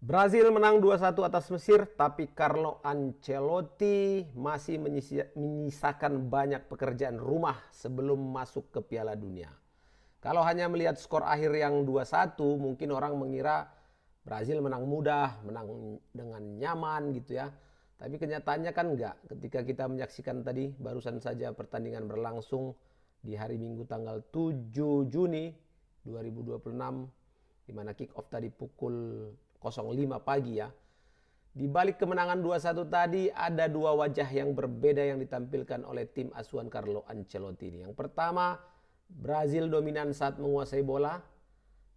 Brazil menang 2-1 atas Mesir, tapi Carlo Ancelotti masih menyisakan banyak pekerjaan rumah sebelum masuk ke Piala Dunia. Kalau hanya melihat skor akhir yang 2-1, mungkin orang mengira Brazil menang mudah, menang dengan nyaman gitu ya. Tapi kenyataannya kan enggak. Ketika kita menyaksikan tadi, barusan saja pertandingan berlangsung di hari Minggu tanggal 7 Juni 2026, di mana kick off tadi pukul 05 pagi ya. Di balik kemenangan 2-1 tadi ada dua wajah yang berbeda yang ditampilkan oleh tim asuhan Carlo Ancelotti ini. Yang pertama, Brazil dominan saat menguasai bola,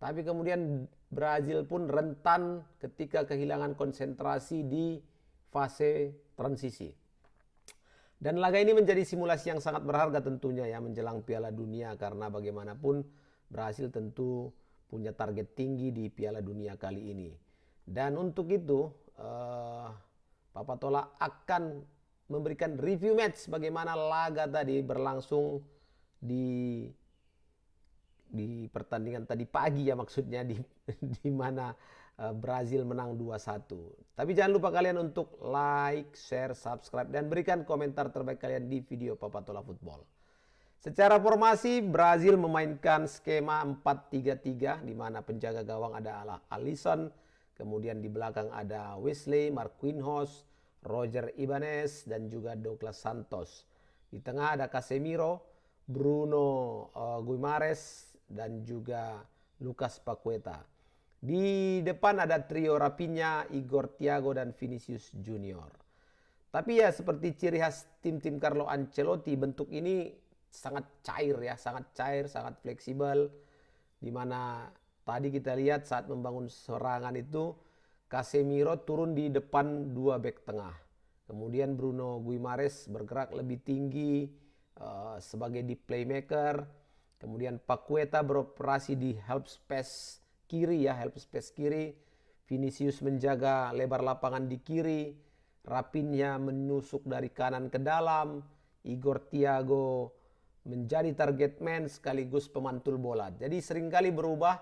tapi kemudian Brazil pun rentan ketika kehilangan konsentrasi di fase transisi. Dan laga ini menjadi simulasi yang sangat berharga tentunya ya menjelang Piala Dunia, karena bagaimanapun Brasil tentu punya target tinggi di Piala Dunia kali ini. Dan untuk itu Papa Tola akan memberikan review match bagaimana laga tadi berlangsung di pertandingan tadi pagi ya, maksudnya di mana Brazil menang 2-1. Tapi jangan lupa kalian untuk like, share, subscribe dan berikan komentar terbaik kalian di video Papa Tola Football. Secara formasi Brazil memainkan skema 4-3-3 di mana penjaga gawang ada Alisson, kemudian di belakang ada Wesley, Marquinhos, Roger Ibanez dan juga Douglas Santos. Di tengah ada Casemiro, Bruno Guimares dan juga Lucas Paqueta. Di depan ada trio Rafinha, Igor Thiago dan Vinicius Junior. Tapi ya seperti ciri khas tim-tim Carlo Ancelotti, bentuk ini sangat cair ya, sangat fleksibel. Di mana tadi kita lihat saat membangun serangan itu Casemiro turun di depan dua bek tengah. Kemudian Bruno Guimares bergerak lebih tinggi sebagai deep playmaker. Kemudian Paqueta beroperasi di help space kiri ya, help space kiri. Vinicius menjaga lebar lapangan di kiri. Rafinha menusuk dari kanan ke dalam. Igor Thiago menjadi target man sekaligus pemantul bola. Jadi seringkali berubah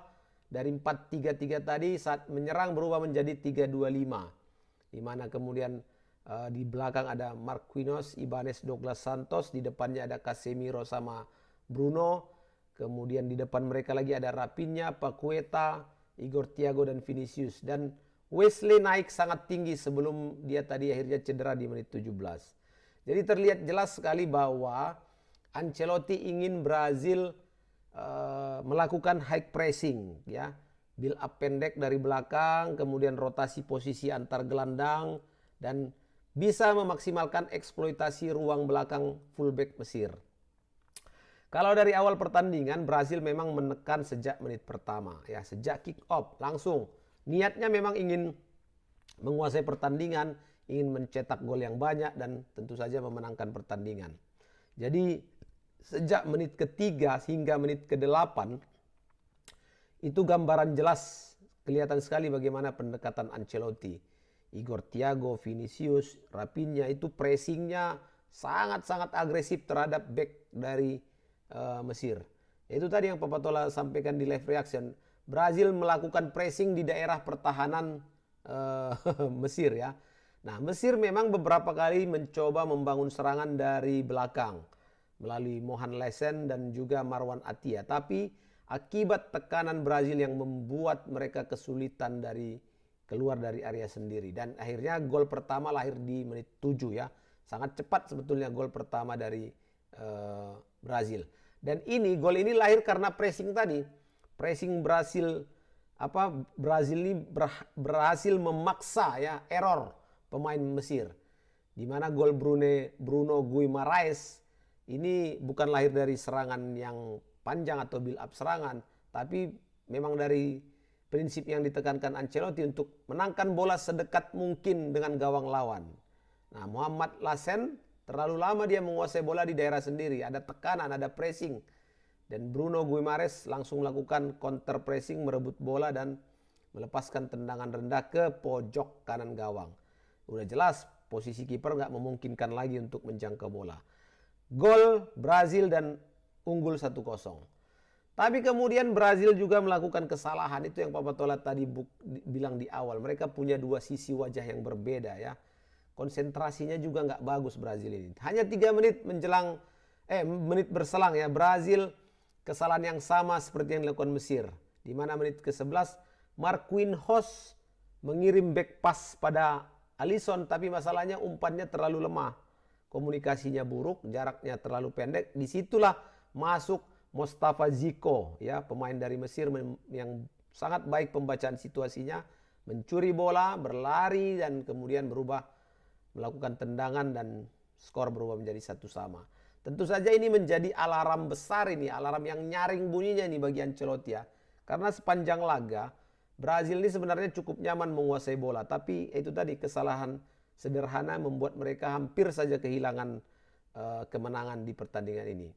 dari 4-3-3 tadi, saat menyerang berubah menjadi 3-2-5. Di mana kemudian di belakang ada Marquinhos, Ibanez, Douglas Santos, di depannya ada Casemiro sama Bruno. Kemudian di depan mereka lagi ada Rafinha, Paqueta, Igor Thiago dan Vinicius. Dan Wesley naik sangat tinggi sebelum dia tadi akhirnya cedera di menit 17. Jadi terlihat jelas sekali bahwa Ancelotti ingin Brazil melakukan high pressing ya, build up pendek dari belakang, kemudian rotasi posisi antar gelandang dan bisa memaksimalkan eksploitasi ruang belakang fullback Mesir. Kalau dari awal pertandingan Brazil memang menekan sejak menit pertama ya, sejak kick off langsung niatnya memang ingin menguasai pertandingan, ingin mencetak gol yang banyak dan tentu saja memenangkan pertandingan. Jadi sejak menit ketiga hingga menit ke-8 itu gambaran jelas, kelihatan sekali bagaimana pendekatan Ancelotti. Igor Thiago, Vinicius, Rafinha itu pressingnya sangat-sangat agresif terhadap back dari Mesir. Itu tadi yang Papa Tola sampaikan di live reaction. Brazil melakukan pressing di daerah pertahanan Mesir ya. Nah, Mesir memang beberapa kali mencoba membangun serangan dari belakang melalui Mohan Lesen dan juga Marwan Atiyah. Tapi akibat tekanan Brazil yang membuat mereka kesulitan keluar dari area sendiri. Dan akhirnya gol pertama lahir di menit 7 ya. Sangat cepat sebetulnya gol pertama dari Brazil. Dan gol ini lahir karena pressing tadi. Pressing Brazil ini berhasil memaksa ya error pemain Mesir. Di mana gol Bruno Guimares ini bukan lahir dari serangan yang panjang atau build up serangan, tapi memang dari prinsip yang ditekankan Ancelotti untuk menangkan bola sedekat mungkin dengan gawang lawan. Nah, Mohamed Lassen terlalu lama dia menguasai bola di daerah sendiri, ada tekanan, ada pressing. Dan Bruno Guimares langsung melakukan counter pressing, merebut bola dan melepaskan tendangan rendah ke pojok kanan gawang. Udah jelas posisi kiper nggak memungkinkan lagi untuk menjangkau bola. Gol Brazil dan unggul 1-0. Tapi kemudian Brazil juga melakukan kesalahan, itu yang Pak Patola tadi bilang di awal. Mereka punya dua sisi wajah yang berbeda ya. Konsentrasinya juga nggak bagus Brazil ini. Hanya 3 menit menit berselang ya, Brazil kesalahan yang sama seperti yang dilakukan Mesir. Di mana menit ke-11 Marquinhos mengirim back pass pada Alisson, tapi masalahnya umpannya terlalu lemah. Komunikasinya buruk, jaraknya terlalu pendek. Disitulah masuk Mostafa Ziko ya, pemain dari Mesir yang sangat baik pembacaan situasinya, mencuri bola, berlari dan kemudian melakukan tendangan dan skor berubah menjadi 1-1. Tentu saja ini menjadi alarm besar ini, alarm yang nyaring bunyinya ini bagi Ancelotti ya. Karena sepanjang laga Brazil ini sebenarnya cukup nyaman menguasai bola, tapi itu tadi kesalahan sederhana membuat mereka hampir saja kehilangan kemenangan di pertandingan ini.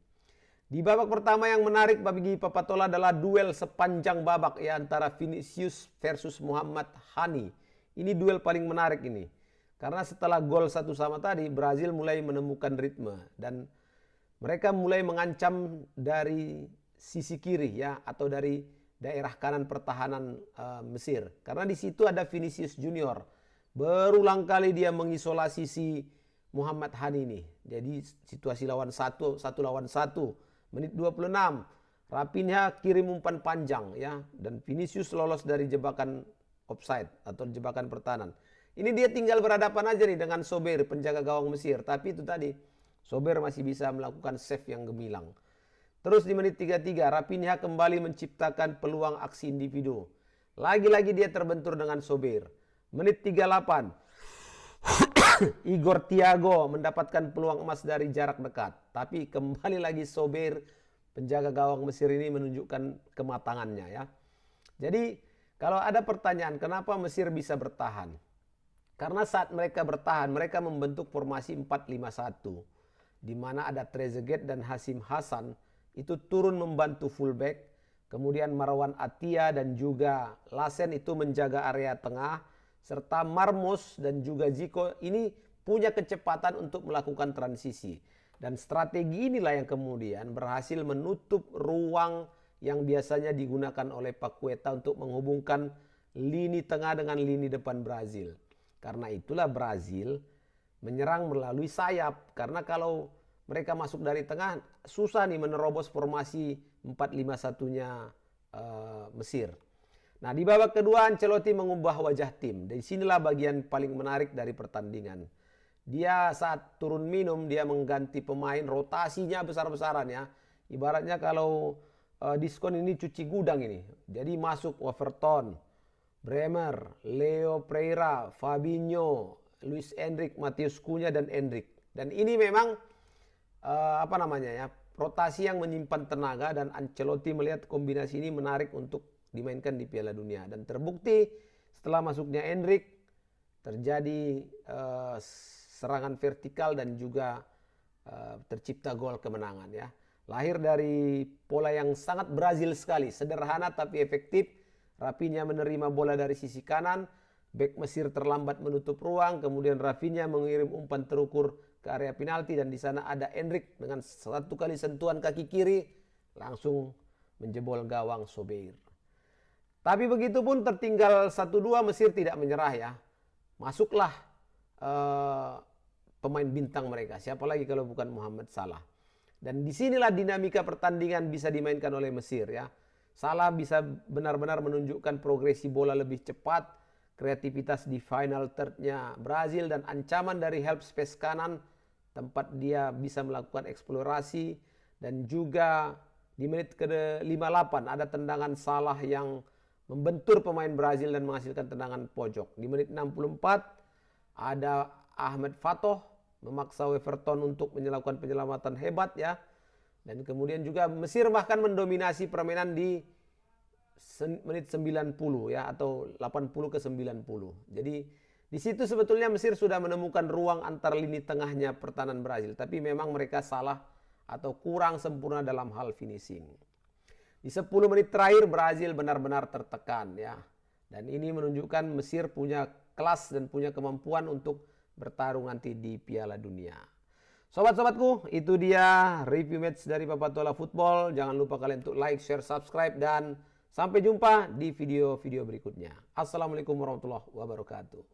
Di babak pertama yang menarik bagi Pak Patola adalah duel sepanjang babak ya, antara Vinicius versus Muhammad Hani. Ini duel paling menarik ini. Karena setelah gol 1-1 tadi, Brazil mulai menemukan ritme dan mereka mulai mengancam dari sisi kiri ya, atau dari daerah kanan pertahanan Mesir. Karena di situ ada Vinicius Junior. Berulang kali dia mengisolasi si Muhammad Hani ini. Jadi situasi satu lawan satu. Menit 26, Raphinha kirim umpan panjang ya, dan Vinicius lolos dari jebakan offside atau jebakan pertahanan. Ini dia tinggal berhadapan aja nih dengan Sober, penjaga gawang Mesir, tapi itu tadi Sober masih bisa melakukan save yang gemilang. Terus di menit 33, Raphinha kembali menciptakan peluang aksi individu. Lagi-lagi dia terbentur dengan Sober. Menit 38, Igor Thiago mendapatkan peluang emas dari jarak dekat. Tapi kembali lagi Sober, penjaga gawang Mesir ini menunjukkan kematangannya ya. Jadi kalau ada pertanyaan kenapa Mesir bisa bertahan? Karena saat mereka bertahan, mereka membentuk formasi 4-5-1. Di mana ada Trezeguet dan Hasim Hasan itu turun membantu fullback. Kemudian Marwan Attia dan juga Lassen itu menjaga area tengah. Serta Marmos dan juga Zico ini punya kecepatan untuk melakukan transisi. Dan strategi inilah yang kemudian berhasil menutup ruang yang biasanya digunakan oleh Paqueta untuk menghubungkan lini tengah dengan lini depan Brazil. Karena itulah Brazil menyerang melalui sayap. Karena kalau mereka masuk dari tengah, susah nih menerobos formasi 4-5-1-nya Mesir. Nah, di babak kedua Ancelotti mengubah wajah tim. Dari sinilah bagian paling menarik dari pertandingan. Dia saat turun minum, dia mengganti pemain, rotasinya besar-besaran ya. Ibaratnya kalau diskon ini cuci gudang ini. Jadi masuk Overton, Bremer, Leo Pereira, Fabinho, Luis Enrique, Matheus Cunha dan Endrick. Dan ini memang rotasi yang menyimpan tenaga, dan Ancelotti melihat kombinasi ini menarik untuk dimainkan di Piala Dunia. Dan terbukti setelah masuknya Endrick terjadi serangan vertikal dan juga tercipta gol kemenangan ya. Lahir dari pola yang sangat Brazil sekali, sederhana tapi efektif. Raphinha menerima bola dari sisi kanan, bek Mesir terlambat menutup ruang, kemudian Raphinha mengirim umpan terukur ke area penalti, dan di sana ada Endrick dengan satu kali sentuhan kaki kiri langsung menjebol gawang Sober. Tapi begitu pun tertinggal 1-2, Mesir tidak menyerah ya. Masuklah pemain bintang mereka. Siapa lagi kalau bukan Mohamed Salah. Dan disinilah dinamika pertandingan bisa dimainkan oleh Mesir ya. Salah bisa benar-benar menunjukkan progresi bola lebih cepat, kreativitas di final third-nya Brazil, dan ancaman dari help space kanan, tempat dia bisa melakukan eksplorasi. Dan juga di menit ke-58 ada tendangan Salah yang membentur pemain Brazil dan menghasilkan tendangan pojok. Di menit 64 ada Ahmed Fatoh memaksa Everton untuk melakukan penyelamatan hebat ya. Dan kemudian juga Mesir bahkan mendominasi permainan di menit 90 ya, atau 80 ke 90. Jadi di situ sebetulnya Mesir sudah menemukan ruang antar lini tengahnya pertahanan Brazil, tapi memang mereka salah atau kurang sempurna dalam hal finishing. Di 10 menit terakhir Brazil benar-benar tertekan ya. Dan ini menunjukkan Mesir punya kelas dan punya kemampuan untuk bertarung nanti di Piala Dunia. Sobat-sobatku, itu dia review match dari Papatola Football. Jangan lupa kalian untuk like, share, subscribe, dan sampai jumpa di video-video berikutnya. Assalamualaikum warahmatullahi wabarakatuh.